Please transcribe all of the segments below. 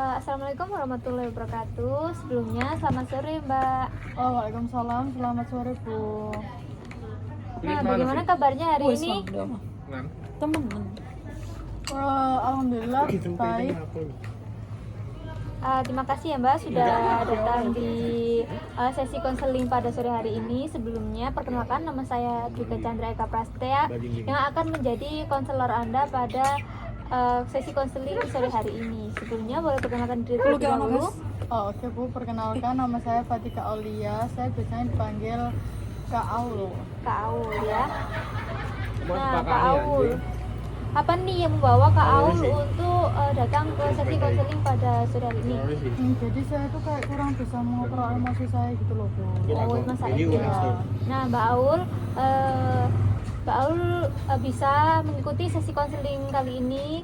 Assalamualaikum warahmatullahi wabarakatuh. Sebelumnya selamat sore Mbak. Oh, waalaikumsalam, selamat sore Bu. Nah, bagaimana kabarnya hari ini? Temen. Alhamdulillah baik. Terima kasih ya Mbak sudah datang di sesi konseling pada sore hari ini. Sebelumnya perkenalkan, nama saya Dwika Chandra Eka Prastia yang akan menjadi konselor Anda pada sesi konseling sore hari ini. Sebelumnya boleh perkenalkan diri terlebih dahulu. Oh, oke Bu, perkenalkan nama saya Fatika Aulia. Saya biasanya dipanggil Kak Aul. Kak Aul ya. Nah, Kak Aul, apa nih yang membawa Kak Aul untuk datang ke sesi konseling pada sore hari ini? Jadi saya tuh kayak kurang bisa mengontrol emosi saya gitu loh Bu. Oh, masalah itu ya. Nah, Mbak Aul bisa mengikuti sesi konseling kali ini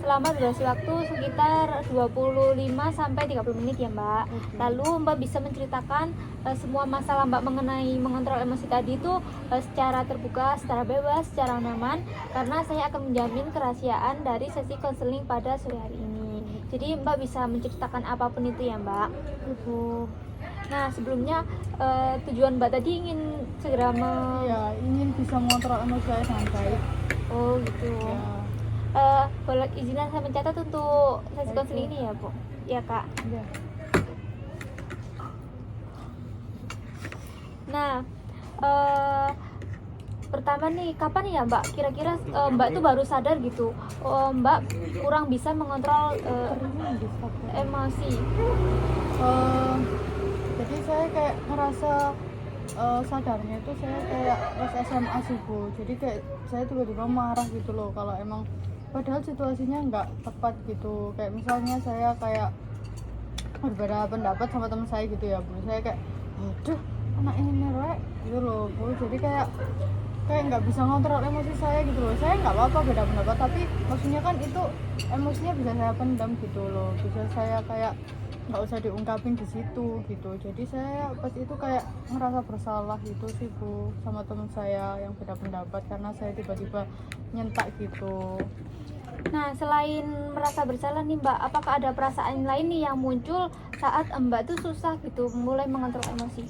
selama durasi waktu sekitar 25-30 menit ya Mbak. Lalu Mbak bisa menceritakan semua masalah Mbak mengenai mengontrol emosi tadi itu secara terbuka, secara bebas, secara nyaman, karena saya akan menjamin kerahasiaan dari sesi konseling pada sore hari ini. Jadi Mbak bisa menceritakan apapun itu ya Mbak. Ibu. Nah, sebelumnya tujuan Mbak tadi ingin segera Ya, ingin bisa mengontrol emosi saya dengan baik. Oh gitu. Ya. Boleh izinan saya mencatat untuk sesi konseling ini ya Bu? Ya Kak. Ya. Nah, pertama nih, kapan ya Mbak? Kira-kira Mbak tuh baru sadar gitu, Mbak kurang bisa mengontrol emosi. Jadi saya kayak ngerasa sadarnya itu saya kayak pas SMA sih Bu. Jadi kayak saya tiba-tiba marah gitu loh kalau emang padahal situasinya nggak tepat gitu. Kayak misalnya saya kayak berbeda pendapat sama teman saya gitu ya Bu. Saya kayak aduh anak ini merek gitu loh Bu. Jadi kayak nggak bisa ngontrol emosi saya gitu loh. Saya nggak apa-apa beda pendapat, tapi maksudnya kan itu emosinya bisa saya pendam gitu loh. Bisa saya kayak nggak usah diungkapin di situ gitu. Jadi saya pas itu kayak ngerasa bersalah gitu sih Bu sama teman saya yang beda pendapat karena saya tiba-tiba nyentak gitu. Nah, selain merasa bersalah nih Mbak, apakah ada perasaan lain nih yang muncul saat Mbak tuh susah gitu mulai mengontrol emosi?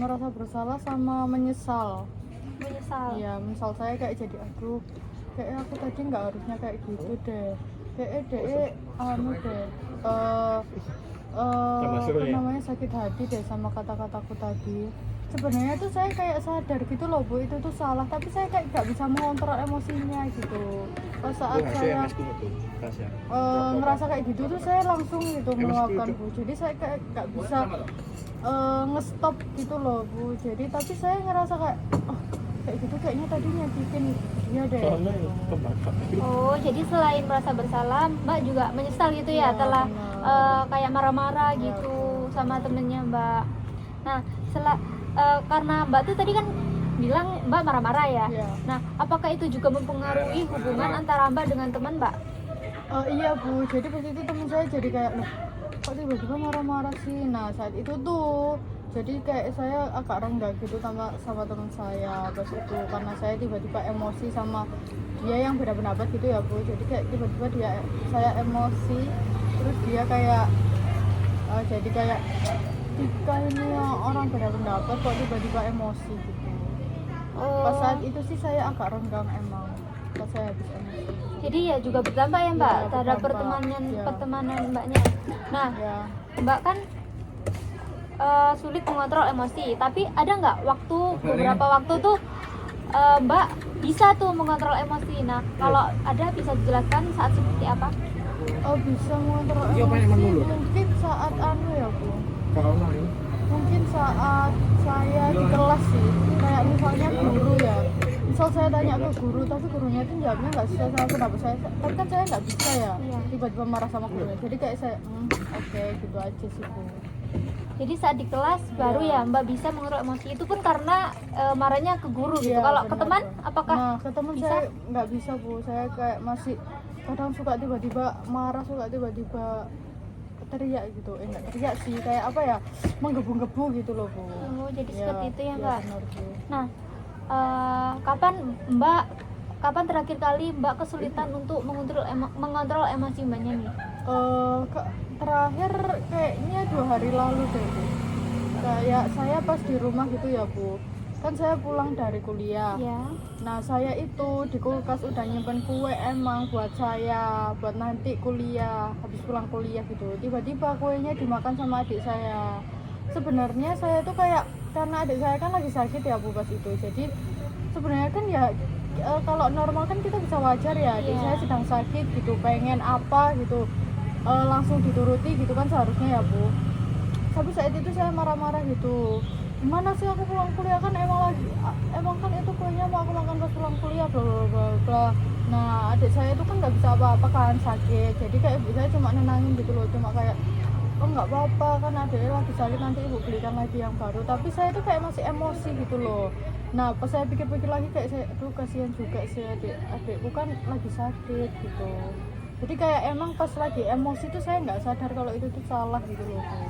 Ngerasa bersalah sama menyesal. Menyesal. Iya, misal saya kayak jadi aduh kayak aku tadi nggak harusnya kayak gitu deh. Apa namanya sakit hati deh sama kata-kataku tadi. Sebenarnya tuh saya kayak sadar gitu loh Bu, itu tuh salah, tapi saya kayak nggak bisa mengontrol emosinya gitu. Pas saat saya ngerasa kayak gitu tuh saya langsung gitu meluapkan Bu. Jadi saya kayak nggak bisa ngestop gitu loh Bu. Jadi tapi saya ngerasa kayak kayak gitu kayaknya tadi nyakitin dia deh. Oh, jadi selain merasa bersalah, Mbak juga menyesal gitu ya, telah kayak marah-marah gitu sama temennya Mbak. Nah, karena Mbak tuh tadi kan bilang Mbak marah-marah ya. Nah, apakah itu juga mempengaruhi hubungan antara Mbak dengan teman Mbak? Iya Bu, jadi pas itu temen saya jadi kayak loh kok tiba-tiba marah-marah sih. Nah saat itu tuh jadi kayak saya agak renggang gitu sama teman saya pas itu karena saya tiba-tiba emosi sama dia yang beda pendapat gitu ya Bu. Jadi kayak tiba-tiba saya emosi, terus dia kayak jadi kayak Tika ini orang beda pendapat kok tiba-tiba emosi gitu. Pas saat itu sih saya agak renggang emang pas saya habis emosi. Jadi ya juga berdampak ya Mbak terhadap berdampak, pertemanan Mbaknya. Nah, Mbak kan sulit mengontrol emosi, tapi ada nggak beberapa waktu tuh Mbak bisa tuh mengontrol emosi? Nah, kalau ada bisa dijelaskan saat seperti apa? Bisa mengontrol emosi mungkin saat ya Bu. Mungkin saat saya di kelas sih, kayak misalnya guru ya. Misal saya tanya ke guru, tapi gurunya itu jawabnya nggak sesuai sama pendapat saya. Tapi kan saya nggak bisa ya, tiba-tiba marah sama gurunya. Jadi kayak saya, oke, gitu aja sih Bu. Jadi saat di kelas baru ya Mbak bisa mengontrol emosi, itu pun karena marahnya ke guru gitu. Kalau ke teman, apakah? Nah, ke teman saya nggak bisa Bu. Saya kayak masih kadang suka tiba-tiba marah, suka tiba-tiba teriak gitu. Nggak teriak sih, kayak apa ya, menggebu-gebu gitu loh Bu. Oh, jadi seperti itu ya Mbak. Benar, Bu. Nah, kapan Mbak kapan terakhir kali Mbak kesulitan untuk mengontrol emosi Mbaknya nih? Terakhir kayaknya 2 hari lalu deh Bu. Kayak saya pas di rumah gitu ya Bu, kan saya pulang dari kuliah. Ya. Nah saya itu di kulkas udah nyimpen kue emang buat saya, buat nanti kuliah, habis pulang kuliah gitu. Tiba-tiba kuenya dimakan sama adik saya. Sebenarnya saya tuh kayak, karena adik saya kan lagi sakit ya Bu pas itu, jadi sebenarnya kan ya kalau normal kan kita bisa wajar ya, adik saya sedang sakit gitu, pengen apa gitu, langsung dituruti gitu kan seharusnya ya Bu. Tapi saat itu saya marah-marah gitu, gimana sih aku pulang kuliah kan emang kan itu kuenya mau aku makan pas pulang kuliah bla bla bla bla. Nah adik saya itu kan nggak bisa apa-apa kan, sakit, jadi kayak ibu saya cuma nenangin gitu loh, cuma kayak oh nggak apa-apa kan adiknya lagi sakit, nanti ibu belikan lagi yang baru. Tapi saya tuh kayak masih emosi gitu loh. Nah pas saya pikir-pikir lagi kayak saya aduh kasihan juga sih adikku kan lagi sakit gitu. Jadi kayak emang pas lagi emosi tuh saya nggak sadar kalau itu tuh salah gitu loh Bu.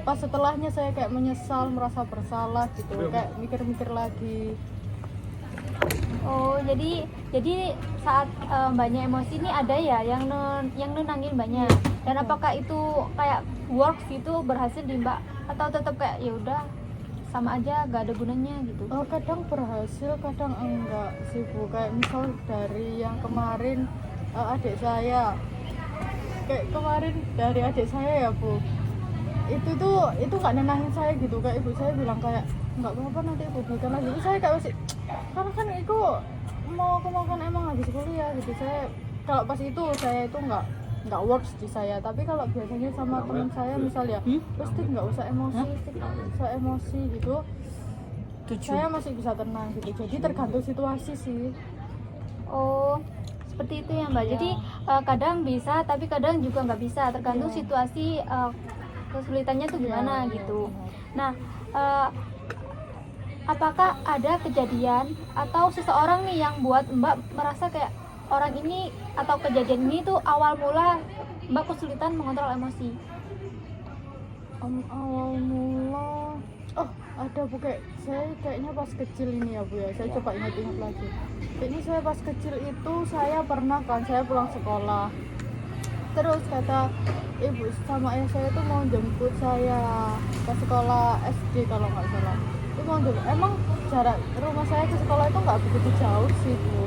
Pas setelahnya saya kayak menyesal, merasa bersalah gitu, kayak mikir-mikir lagi. Oh, jadi saat Mbaknya emosi ini ada ya yang nenangin Mbaknya. Dan apakah itu kayak works gitu, berhasil di Mbak, atau tetap kayak ya udah sama aja gak ada gunanya gitu? Kadang berhasil, kadang enggak sih Bu. Kayak misal dari yang kemarin adik saya, kayak kemarin dari adik saya ya Bu, itu nggak nenangin saya gitu. Kayak ibu saya bilang kayak nggak apa-apa nanti ibu belikan lagi. Itu saya kayak masih, karena kan itu mau aku makan emang habis kuliah gitu. Saya kalau pas itu saya itu nggak works di saya. Tapi kalau biasanya sama teman saya misal ya pasti nggak usah emosi, nggak usah emosi gitu, saya masih bisa tenang gitu. Jadi tergantung situasi sih. Oh, seperti itu ya Mbak. Jadi kadang bisa tapi kadang juga nggak bisa, tergantung situasi, kesulitannya tuh gimana gitu. Nah, apakah ada kejadian atau seseorang nih yang buat Mbak merasa kayak orang ini atau kejadian ini tuh awal mula Mbak kesulitan mengontrol emosi? Awal mula ada Bu, kayak saya kayaknya pas kecil ini ya Bu ya, saya coba ingat-ingat lagi. Kayaknya saya pas kecil itu saya pernah kan, saya pulang sekolah, terus kata ibu sama ayah saya tuh mau jemput saya ke sekolah SD kalau nggak salah. Itu mau jemput, emang jarak rumah saya ke sekolah itu nggak begitu jauh sih Bu,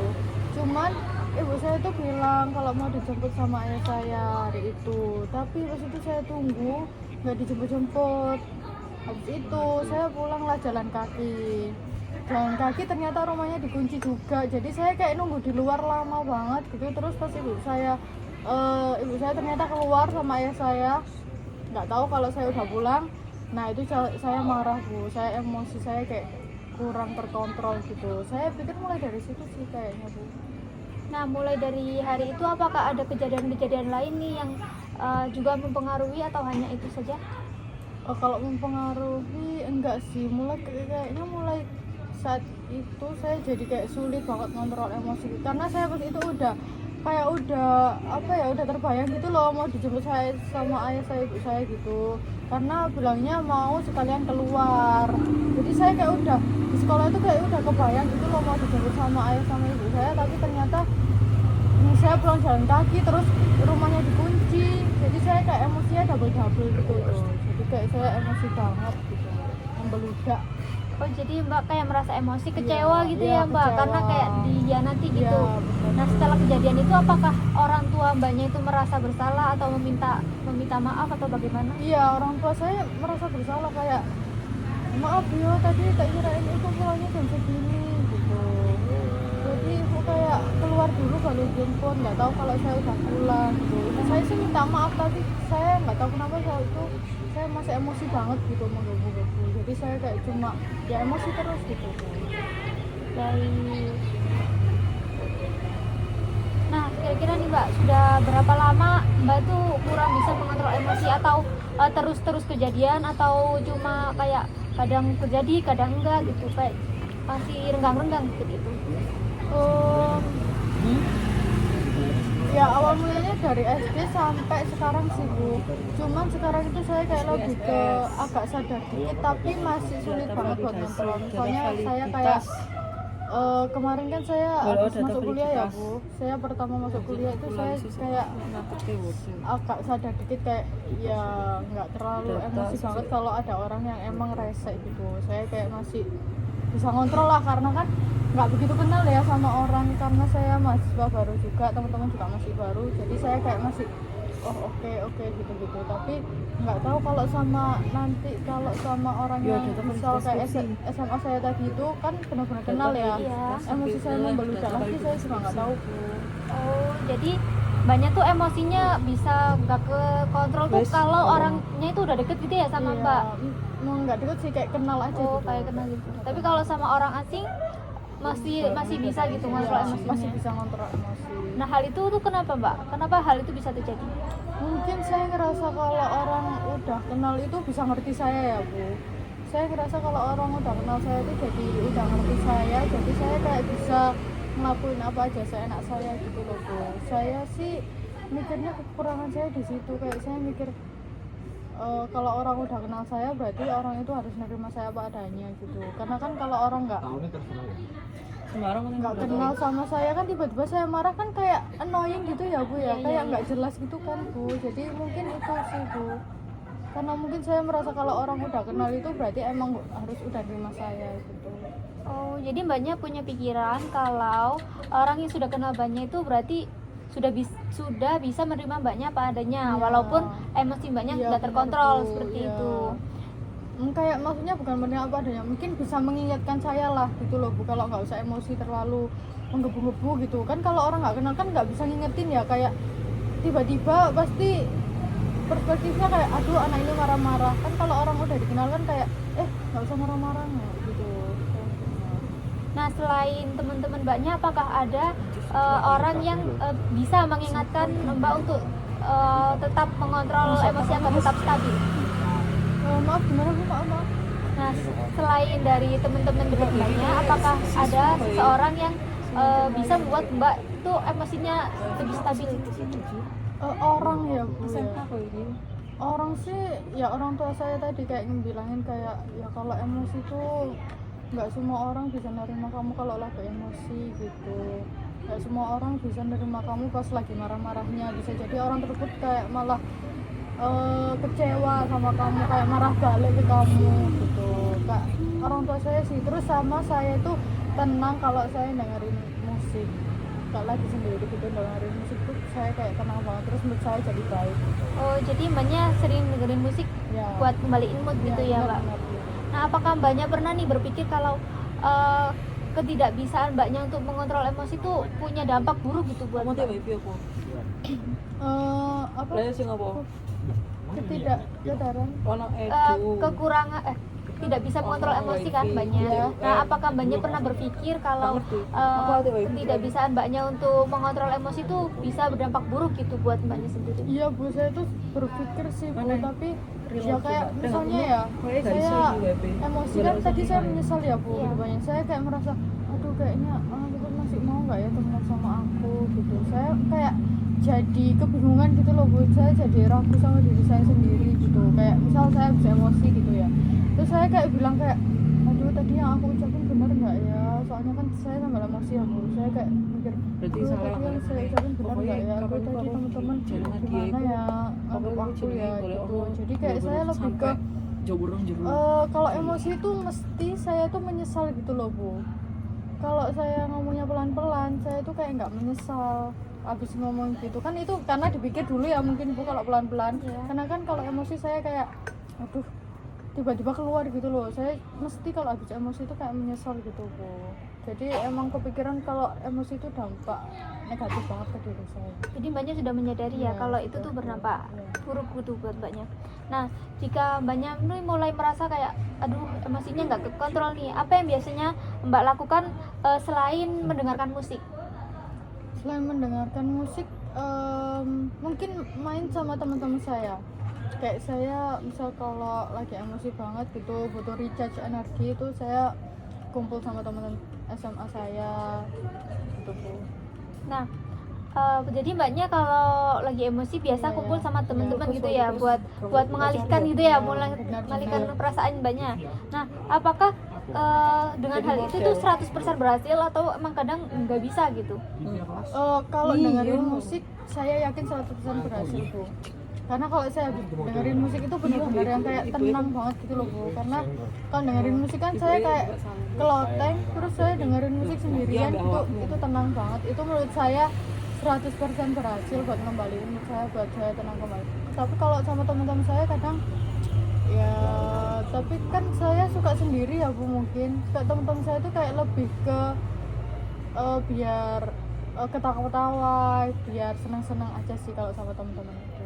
cuman ibu saya tuh bilang kalau mau dijemput sama ayah saya hari itu. Tapi pas itu saya tunggu nggak dijemput-jemput. Habis itu saya pulanglah jalan kaki, ternyata rumahnya dikunci juga. Jadi saya kayak nunggu di luar lama banget gitu. Terus pas ibu saya ternyata keluar sama ayah saya, nggak tahu kalau saya udah pulang. Nah itu saya marah Bu, saya emosi, saya kayak kurang terkontrol gitu. Saya pikir mulai dari situ sih kayaknya Bu. Nah, mulai dari hari itu apakah ada kejadian-kejadian lain nih yang juga mempengaruhi atau hanya itu saja? Kalau mempengaruhi enggak sih, kayaknya mulai saat itu saya jadi kayak sulit banget ngontrol emosi, karena saya pas itu udah terbayang gitu loh mau dijemput saya sama ayah saya, ibu saya gitu, karena bilangnya mau sekalian keluar. Jadi saya kayak udah di sekolah itu kayak udah kebayang gitu loh mau dijemput sama ayah sama ibu saya, tapi ternyata saya pulang jalan kaki terus rumahnya dikunci. Jadi saya kayak emosinya double gitu loh. Jadi kayak saya emosi banget gitu, membeludak. Oh, jadi Mbak kayak merasa emosi, kecewa gitu ya Mbak, kecewa. karena kayak dihianati gitu. Betul. Nah, setelah kejadian itu apakah orang tua Mbaknya itu merasa bersalah atau meminta maaf atau bagaimana? Iya, orang tua saya merasa bersalah, kayak maaf yo tadi tak kirain itu pulangnya jam segini gitu. Jadi ibu kayak keluar dulu baru jemput, nggak tahu kalau saya udah pulang gitu. Saya sih minta maaf, tapi saya nggak tahu kenapa saat itu saya masih emosi banget gitu, menggebu-gebu. Jadi saya kayak cuma ya emosi terus gitu. Baik. Nah, kira-kira nih Mbak, sudah berapa lama Mbak tuh kurang bisa mengontrol emosi, atau terus kejadian, atau cuma kayak kadang terjadi kadang enggak gitu, kayak masih renggang-renggang seperti itu? Ya awal mulanya dari SD sampai sekarang sih Bu. Cuman sekarang itu saya kayak lebih ke agak sadar dikit, tapi masih sulit banget buat ngontrol. Misalnya saya kayak kemarin kan saya Walau habis data masuk kuliah ya validitas. Bu. Saya pertama masuk kuliah itu saya kayak agak sadar dikit kayak ya nggak terlalu Data emosi sih. banget kalau ada orang yang emang rese gitu. Saya kayak masih bisa ngontrol lah karena kan nggak begitu kenal ya sama orang, karena saya mahasiswa baru juga, teman-teman juga masih baru, jadi saya kayak masih oh oke gitu, tapi nggak tahu kalau sama orang Ya, yang data misal kayak validitas SMA saya tadi itu kan benar-benar kenal ya. Iya. Emosi saya membeludak lagi, saya juga nggak tahu Bu. Oh, jadi banyak tuh emosinya bisa nggak ke kontrol tuh Wes, kalau oh. orangnya itu udah deket gitu ya sama Iya, Mbak. mau nggak deket sih, kayak kenal aja Oh, gitu. kayak kenal gitu. Tapi kalau sama orang asing masih bisa gitu ngontrol Iya, emosinya. masih bisa ngontrol emosi. Nah, hal itu tuh kenapa Mbak? Kenapa hal itu bisa terjadi? Mungkin saya ngerasa kalau orang udah kenal itu bisa ngerti saya ya Bu. Saya ngerasa kalau orang udah kenal saya itu jadi udah ngerti saya, jadi saya kayak bisa ngelakuin apa aja seenak saya gitu loh Bu. Saya sih mikirnya kekurangan saya di situ, kayak saya mikir kalau orang udah kenal saya berarti orang itu harus nerima saya apa adanya gitu. Karena kan kalau orang nggak kenal sama saya kan tiba-tiba saya marah kan kayak annoying gitu ya Bu ya, kayak nggak jelas gitu kan Bu. Jadi mungkin itu sih Bu, karena mungkin saya merasa kalau orang udah kenal itu berarti emang harus udah nerima saya gitu. Oh, jadi Mbaknya punya pikiran kalau orang yang sudah kenal Mbaknya itu berarti sudah bisa menerima Mbaknya apa adanya, Iya. walaupun emosi Mbaknya Iya, nggak benar, terkontrol Bu. seperti Iya. itu. Kayak maksudnya bukan menerima apa adanya, mungkin bisa mengingatkan saya lah gitu loh Bu, kalau nggak usah emosi terlalu menggebu-gebu gitu kan. Kalau orang nggak kenal kan nggak bisa ngingetin ya, kayak tiba-tiba pasti perspektifnya kayak aduh anak ini marah-marah kan. Kalau orang udah dikenal kan kayak nggak usah marah-marah gitu. Nah, selain teman-teman Mbaknya, apakah ada orang yang bisa mengingatkan Mbak untuk tetap mengontrol emosi agar tetap stabil? Maaf gimana Bu, maaf. Nah, selain dari teman-teman dekat Mbaknya, apakah ada seseorang yang bisa membuat Mbak itu emosinya lebih stabil? Orang ya Bu ya. Orang sih ya orang tua saya tadi kayak ngebilangin kayak ya kalau emosi tuh nggak semua orang bisa nerima kamu kalau lagi emosi gitu. Nggak semua orang bisa nerima kamu pas lagi marah-marahnya. Bisa jadi orang tersebut kayak malah kecewa sama kamu, kayak marah balik ke kamu gitu. Kak, orang tua saya sih. Terus sama saya tuh tenang kalau saya dengerin musik. Kalau lagi sendiri gitu dengerin musik tuh saya kayak tenang banget. Terus mood saya jadi baik gitu. Oh, jadi Mbaknya sering dengerin musik Ya. buat kembaliin mood gitu ya, Mbak? benar. Nah, apakah Mbaknya pernah nih berpikir kalau ketidakbisaan Mbaknya untuk mengontrol emosi itu punya dampak buruk gitu buat Mbak? Apa? Singapura. Ketidaksadaran. Kekurangan tidak bisa mengontrol emosi kan Mbaknya. Iya. Nah, apakah Mbaknya pernah berpikir kalau ketidakbisaan Mbaknya untuk mengontrol emosi itu bisa berdampak buruk gitu buat Mbaknya sendiri? Iya Bu, saya tuh berpikir sih Bu, tapi ya kayak misalnya ya saya emosi kan tadi saya menyesal ya Bu, Iya. banyak saya kayak merasa aduh kayaknya gitu masih mau nggak ya temenan sama aku gitu. Saya kayak jadi kebingungan gitu loh Bu, saya jadi ragu sama diri saya sendiri gitu. Kayak misal saya bisa emosi gitu ya, terus saya kayak bilang kayak aduh tadi yang aku ucapin bener nggak ya, soalnya kan saya sambil emosi ya Bu. Saya kayak mikir Berarti aduh salah tadi yang kan? saya ucapin bener Pokoknya nggak ya, aduh kapan tadi aku teman-teman jalan dia gimana itu, ya anggap aku ya gitu. Jadi kayak saya lebih ke kalau emosi itu mesti saya tuh menyesal gitu loh Bu. Kalau saya ngomongnya pelan-pelan saya tuh kayak nggak menyesal abis ngomong gitu kan, itu karena dipikir dulu ya mungkin Bu kalau pelan-pelan. Iya. Karena kan kalau emosi saya kayak aduh tiba-tiba keluar gitu loh. Saya mesti kalau habis emosi itu kayak menyesal gitu Bu. Jadi emang kepikiran kalau emosi itu dampak negatif banget ke diri saya. Jadi Mbaknya sudah menyadari ya Iya, kalau itu betul. tuh berdampak Iya. buruk gitu buat Mbaknya. Nah, jika Mbaknya nih mulai merasa kayak aduh emosinya nggak kekontrol nih, apa yang biasanya Mbak lakukan selain mendengarkan musik? Selain mendengarkan musik, mungkin main sama teman-teman saya. Kayak saya misal kalau lagi emosi banget gitu, butuh recharge energi, itu saya kumpul sama teman-teman SMA saya gitu Bu. Nah, jadi Mbaknya kalau lagi emosi biasa Iya, kumpul iya. sama teman-teman Iya, gitu kumpul ya terus buat mengalihkan gitu ya, Iya, mulai benar, mengalihkan benar. perasaan Mbaknya. Nah, apakah dengan hal itu tuh 100% berhasil atau emang kadang nggak bisa gitu? Kalau dengerin musik saya yakin 100% berhasil Bu. Karena kalau saya dengerin musik itu benar-benar yang kayak tenang banget gitu loh Bu. Karena kalau dengerin musik kan saya kayak ke loteng, terus saya dengerin musik sendirian itu tenang banget. Itu menurut saya 100% berhasil buat ngembaliin mood saya, buat saya tenang kembali. Tapi kalau sama teman-teman saya kadang ya, tapi kan saya suka sendiri ya Bu, mungkin kayak teman-teman saya tuh kayak lebih ke biar ketawa-ketawa, biar senang-senang aja sih kalau sama teman-teman itu.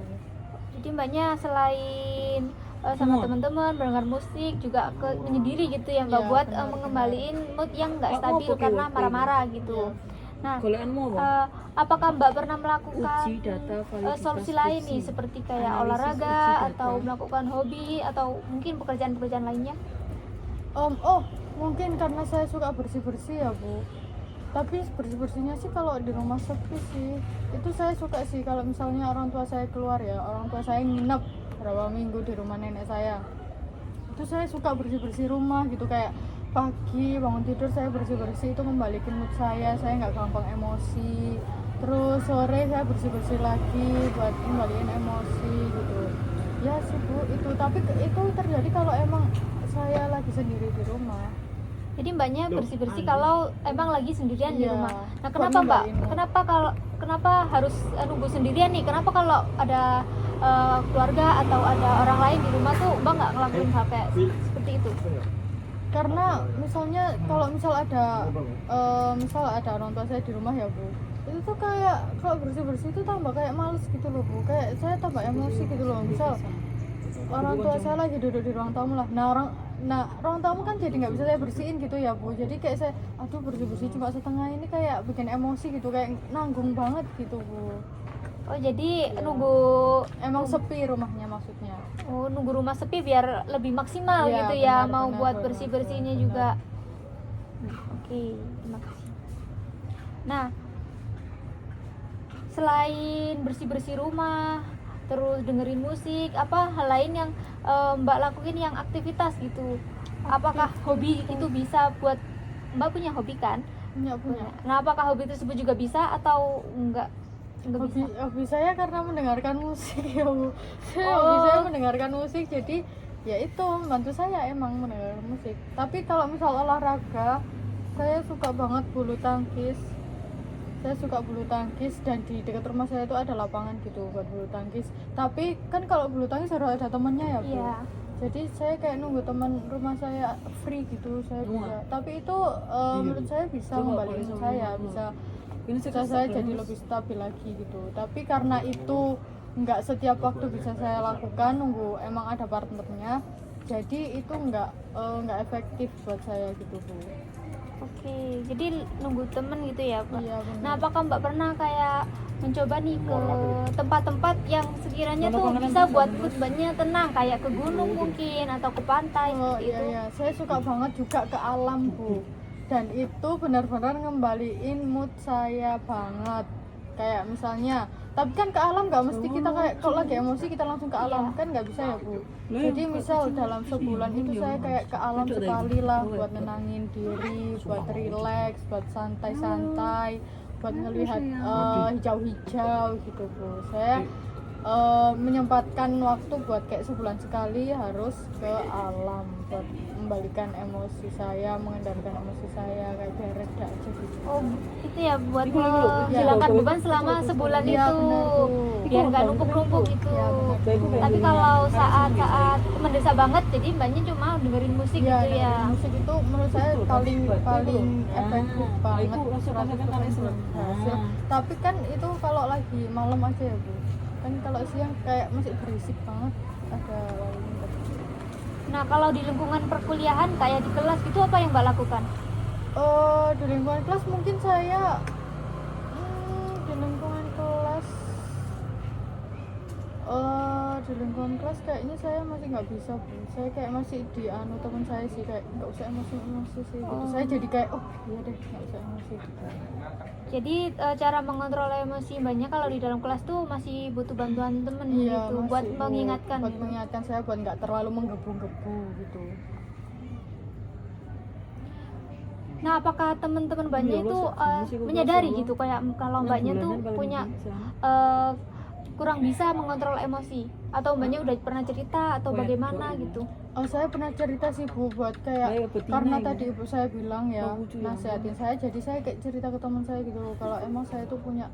Jadi mbaknya selain sama teman-teman mendengar musik juga menyendiri gitu ya mbak, Iya, buat benar, mengembaliin mood yang nggak stabil karena marah-marah gitu. Nah, Golekanmu apa? apakah mbak pernah melakukan Uji data validitas solusi lain nih uji. seperti kayak Analisis olahraga uji data. atau melakukan hobi atau mungkin pekerjaan-pekerjaan lainnya? Mungkin karena saya suka bersih-bersih ya Bu. Tapi bersih-bersihnya sih kalau di rumah sepi sih. Itu saya suka sih kalau misalnya orang tua saya keluar ya, orang tua saya nginep berapa minggu di rumah nenek saya. Itu saya suka bersih-bersih rumah gitu, kayak pagi bangun tidur saya bersih-bersih, itu membalikin mood saya nggak gampang emosi. Terus sore saya bersih-bersih lagi buat ngembaliin emosi gitu. Ya sih Bu, itu tapi itu terjadi kalau emang saya lagi sendiri di rumah. Jadi mbaknya bersih-bersih kalau emang lagi sendirian di Iya. rumah. Nah, Buat kenapa mbak? ngembaliin. Kenapa harus nunggu sendirian nih? Kenapa kalau ada keluarga atau ada orang lain di rumah tuh mbak nggak ngelakuin hal kayak seperti itu? Karena misalnya kalau misal ada orang tua saya di rumah ya Bu, itu tuh kayak kalau bersih-bersih itu tambah kayak males gitu loh Bu, kayak saya tambah emosi gitu loh. Misal orang tua saya lagi duduk di ruang tamu lah, ruang tamu kan jadi nggak bisa saya bersihin gitu ya Bu, jadi kayak saya aduh bersih-bersih cuma setengah ini kayak bikin emosi gitu, kayak nanggung banget gitu Bu. Oh, jadi nunggu Emang sepi rumahnya maksudnya. nunggu rumah sepi biar lebih maksimal Iya, gitu ya, benar, mau benar, buat benar, bersih-bersihnya benar. juga. Oke, terima kasih. Nah, selain bersih-bersih rumah, terus dengerin musik, apa hal lain yang mbak lakuin yang aktivitas gitu? Apakah hobi itu bisa buat mbak punya hobi kan? Punya. Nah, apakah hobi tersebut juga bisa atau enggak bisa? Hobi saya karena mendengarkan musik ya Bu. Oh. Hobi saya mendengarkan musik, jadi ya itu membantu saya emang mendengarkan musik. Tapi kalau misal olahraga, saya suka banget bulu tangkis. Saya suka bulu tangkis dan di dekat rumah saya itu ada lapangan gitu buat bulu tangkis. Tapi kan kalau bulu tangkis harus ada temennya ya Bu. Iya. Jadi saya kayak nunggu teman rumah saya free gitu, saya bisa. Tapi itu menurut saya bisa ngembaliin saya, bisa saya jadi lebih stabil lagi gitu. Tapi karena itu nggak setiap waktu bisa saya lakukan, nunggu emang ada partnernya, jadi itu nggak efektif buat saya gitu Bu. Oke, jadi nunggu temen gitu ya Mbak? Iya, benar. Nah, apakah Mbak pernah kayak mencoba nih ke tempat-tempat yang sekiranya tuh bisa buat mood Mbaknya tenang, kayak ke gunung mungkin atau ke pantai seperti itu? Iya, saya suka banget juga ke alam Bu, dan itu benar-benar ngembaliin mood saya banget. Kayak misalnya, tapi kan ke alam nggak mesti kita kayak kalau lagi emosi kita langsung ke alam, kan nggak bisa ya Bu. Jadi misal dalam sebulan itu saya kayak ke alam sekali lah buat nenangin diri, buat relax, buat santai-santai, buat ngelihat hijau-hijau gitu Bu. Saya menyempatkan waktu buat kayak sebulan sekali harus ke alam buat membalikan emosi saya, mengendalikan emosi saya, kayak biar reda aja gitu. Oh, itu ya buat menghilangkan beban selama sebulan Iya, itu, benar, Bu. biar nggak numpuk-numpuk gitu. Iya, benar. Tapi kalau saat mendesak banget, jadi Mbaknya cuma dengerin musik Iya, gitu ya. dengerin musik itu menurut saya paling efektif banget, 100% berhasil. Tapi kan itu kalau lagi malam aja ya Bu. Kan kalau siang kayak masih berisik banget, ada lalu lintas. Nah, kalau di lingkungan perkuliahan kayak di kelas gitu apa yang Mbak lakukan? Di lingkungan kelas mungkin saya di lingkungan kelas kayaknya saya masih nggak bisa Bu. Saya kayak masih di teman saya sih, kayak nggak usah emosi sih gitu. Saya jadi kayak iya deh nggak usah emosi gitu. Jadi cara mengontrol emosi Mbaknya kalau di dalam kelas tuh masih butuh bantuan temen Iya, gitu, buat masih, mengingatkan buat gitu. mengingatkan saya buat nggak terlalu menggebu-gebu gitu. Nah, apakah teman-teman mbaknya itu menyadari gitu kayak kalau mbaknya tuh punya kurang bisa mengontrol emosi, atau mbaknya udah pernah cerita atau bagaimana gitu? Oh, saya pernah cerita sih Bu, buat kayak karena tadi ibu saya bilang ya nasihatin saya, jadi saya kayak cerita ke teman saya gitu loh, kalau emang saya tuh punya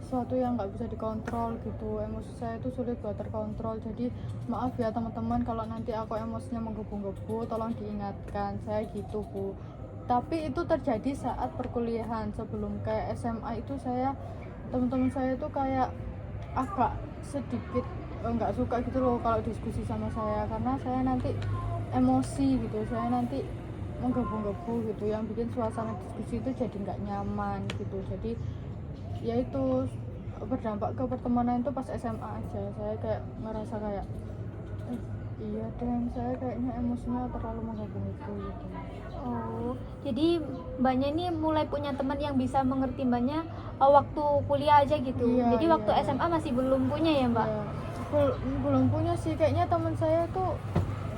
sesuatu yang nggak bisa dikontrol gitu, emosi saya itu sulit buat terkontrol. Jadi maaf ya teman-teman kalau nanti aku emosinya menggebu-gebu, tolong diingatkan saya gitu Bu. Tapi itu terjadi saat perkuliahan, sebelum kayak SMA itu saya, teman-teman saya itu kayak agak sedikit nggak suka gitu loh kalau diskusi sama saya, karena saya nanti emosi gitu, saya nanti menggebu-gebu gitu, yang bikin suasana diskusi itu jadi nggak nyaman gitu. Jadi ya itu berdampak ke pertemanan itu pas SMA aja, saya kayak ngerasa kayak iya deh, saya kayaknya emosinya terlalu menggebu-gebu gitu. Oh, jadi mbaknya ini mulai punya teman yang bisa mengerti mbaknya waktu kuliah aja gitu. Iya, Jadi waktu iya. SMA masih belum punya ya mbak? Ya, belum punya sih, kayaknya teman saya tuh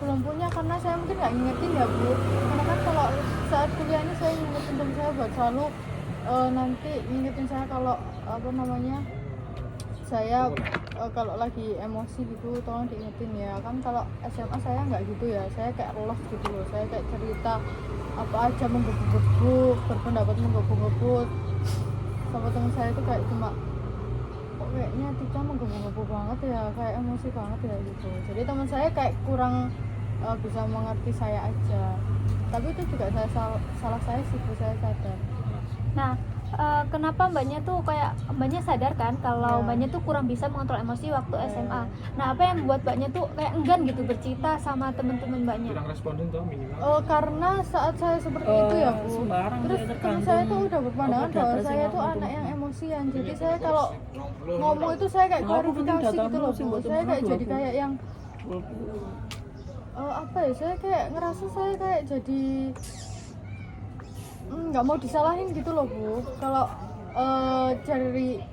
belum punya karena saya mungkin nggak ngingetin ya Bu, karena kan kalau saat kuliah ini saya ngingetin teman saya buat selalu nanti ngingetin saya kalau apa namanya, saya kalau lagi emosi gitu tolong diingetin ya. Kan kalau SMA saya nggak gitu ya, saya kayak lolos gitu loh, saya kayak cerita apa aja menggebu-gebu, berpendapat menggebu-gebu sama teman saya itu kayak cuma kok kayaknya Tika menggebu-gebu banget ya, kayak emosi banget ya gitu. Jadi teman saya kayak kurang bisa mengerti saya aja, tapi itu juga salah saya sih Bu, saya sadar. Nah, kenapa mbaknya tuh kayak mbaknya sadar kan kalau Ya. mbaknya tuh kurang bisa mengontrol emosi waktu SMA. Nah, apa yang membuat mbaknya tuh kayak enggan gitu bercerita sama teman-teman mbaknya? kurang responden tuh minimal. Karena saat saya seperti itu ya Bu, terus teman saya tuh udah berpandangan bahwa saya tuh anak yang emosian. Jadi saya kalau ngomong itu saya kayak klarifikasi gitu loh Bu, saya kayak jadi kayak yang apa ya, saya kayak ngerasa saya kayak jadi nggak mau disalahin gitu loh Bu. Kalau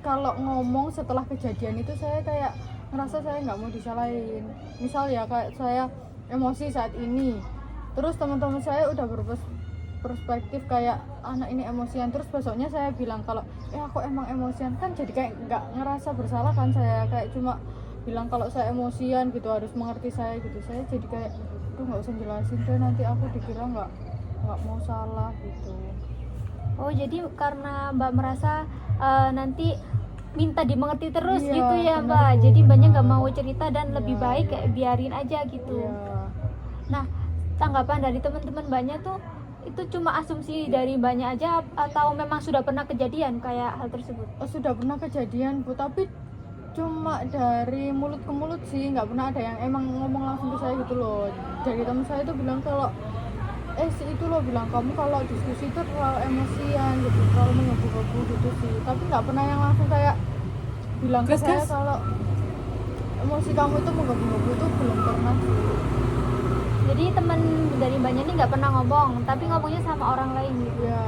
kalau ngomong setelah kejadian itu saya kayak ngerasa saya nggak mau disalahin. Misal ya kayak saya emosi saat ini, terus teman-teman saya udah berperspektif kayak anak ini emosian, terus besoknya saya bilang kalau aku emang emosian, kan jadi kayak nggak ngerasa bersalah kan, saya kayak cuma bilang kalau saya emosian gitu, harus mengerti saya gitu. Saya jadi kayak tuh nggak usah jelasin deh, nanti aku dikira nggak mau salah gitu. Oh, jadi karena mbak merasa nanti minta dimengerti terus Iya, gitu ya benar, mbak. Bu, Jadi mbaknya nggak benar. mau cerita dan lebih Iya, baik iya. kayak biarin aja gitu. Iya. Nah, tanggapan dari teman-teman mbaknya tuh itu cuma asumsi dari mbaknya aja atau memang sudah pernah kejadian kayak hal tersebut? Sudah pernah kejadian Bu, tapi cuma dari mulut ke mulut sih, nggak pernah ada yang emang ngomong langsung ke saya gitu loh. Dari teman saya itu bilang kalau si itu loh bilang kamu kalau diskusi itu terlalu emosian gitu, terlalu menggebu-gebu gitu sih. Tapi nggak pernah yang langsung kayak bilang ke saya kalau emosi kamu itu menggebu-gebu, itu belum pernah sih. Jadi teman dari mbaknya ini nggak pernah ngomong, tapi ngomongnya sama orang lain gitu. Ya,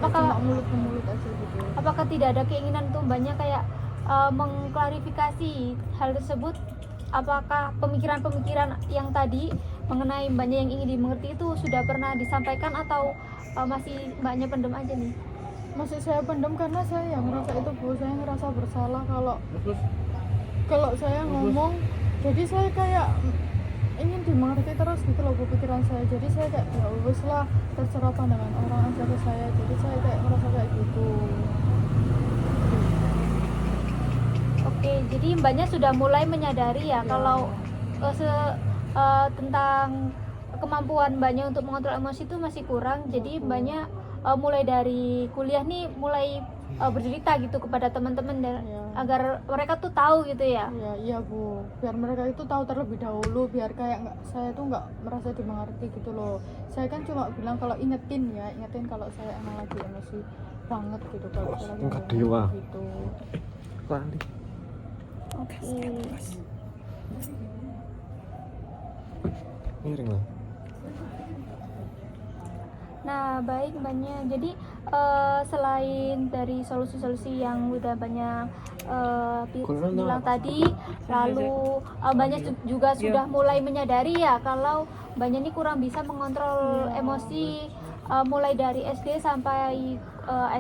Apakah- cuma mulut ke mulut aja gitu. Apakah tidak ada keinginan tuh mbaknya kayak mengklarifikasi hal tersebut? Apakah pemikiran-pemikiran yang tadi mengenai mbaknya yang ingin dimengerti itu sudah pernah disampaikan atau masih mbaknya pendem aja nih? Masih saya pendam karena saya yang merasa itu Bu, saya ngerasa bersalah kalau saya ngomong, jadi saya kayak ingin dimengerti terus gitu loh Bu, pikiran saya. Jadi saya kayak ya wes lah, terserah pandangan orang aja ke saya. Jadi saya kayak merasa kayak gitu. Oke, jadi mbaknya sudah mulai menyadari ya kalau tentang kemampuan mbaknya untuk mengontrol emosi itu masih kurang. Jadi mbaknya mulai dari kuliah nih mulai bercerita gitu kepada teman-teman dan Ya. agar mereka tuh tahu gitu ya. Ya iya Bu, biar mereka itu tahu terlebih dahulu, biar kayak saya tuh nggak merasa dimengerti gitu loh. Saya kan cuma bilang kalau ingetin kalau saya emang lagi emosi banget gitu, kalau saya lagi Enggak emosi dewa. gitu. Lali. Oke. Miring lah. Nah, baik mbaknya. Jadi selain dari solusi-solusi yang udah banyak bilang tadi, lalu mbaknya juga sudah mulai menyadari ya kalau mbaknya ini kurang bisa mengontrol emosi mulai dari SD sampai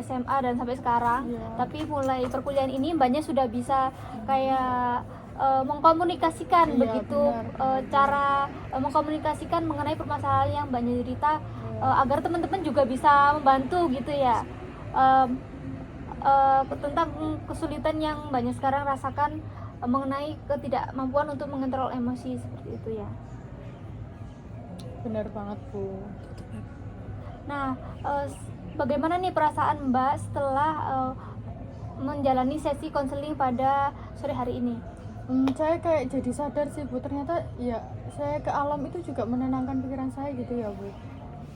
SMA dan sampai sekarang. Iya. Tapi mulai perkuliahan ini Mbaknya sudah bisa kayak mengkomunikasikan Iya, begitu, benar. cara mengkomunikasikan mengenai permasalahan yang Mbaknya cerita, agar teman-teman juga bisa membantu gitu ya. Tentang kesulitan yang Mbaknya sekarang rasakan mengenai ketidakmampuan untuk mengontrol emosi seperti itu ya. Benar banget Bu. Nah, bagaimana nih perasaan Mbak setelah menjalani sesi konseling pada sore hari ini? Saya kayak jadi sadar sih Bu, ternyata ya saya ke alam itu juga menenangkan pikiran saya gitu ya Bu,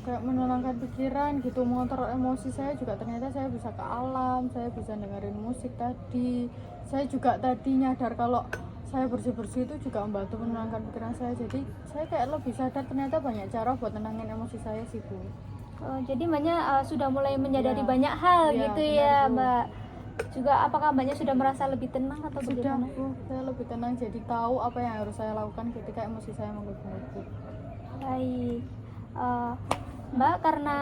kayak menenangkan pikiran gitu, mengontrol emosi saya juga. Ternyata saya bisa ke alam, saya bisa dengerin musik tadi, saya juga tadi nyadar kalau saya bersih-bersih itu juga membantu menenangkan pikiran saya. Jadi saya kayak lebih sadar ternyata banyak cara buat tenangin emosi saya sih Bu. Jadi Mbaknya sudah mulai menyadari Iya. banyak hal Iya, gitu benar, ya Bu. Mbak. Juga apakah Mbaknya sudah merasa lebih tenang atau Sudah bagaimana? Bu, saya lebih tenang, jadi tahu apa yang harus saya lakukan ketika emosi saya menggebu-gebu. Baik. Mbak, karena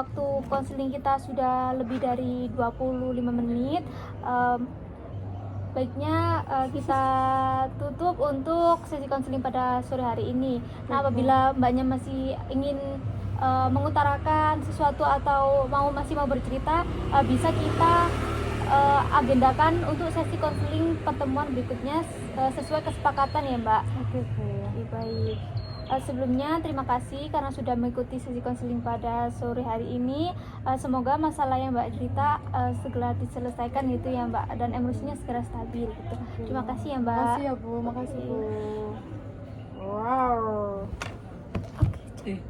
waktu konseling kita sudah lebih dari 25 menit, baiknya kita tutup untuk sesi konseling pada sore hari ini. Nah, apabila Mbaknya masih ingin mengutarakan sesuatu atau masih mau bercerita, bisa kita agendakan untuk sesi konseling pertemuan berikutnya sesuai kesepakatan ya Mbak. Oke Bu. Baik. Sebelumnya terima kasih karena sudah mengikuti sesi konseling pada sore hari ini. Semoga masalah yang Mbak cerita segera diselesaikan gitu ya Mbak, dan emosinya segera stabil gitu. Terima kasih ya Mbak. Makasih ya Bu, makasih Bu. Wow. Oke.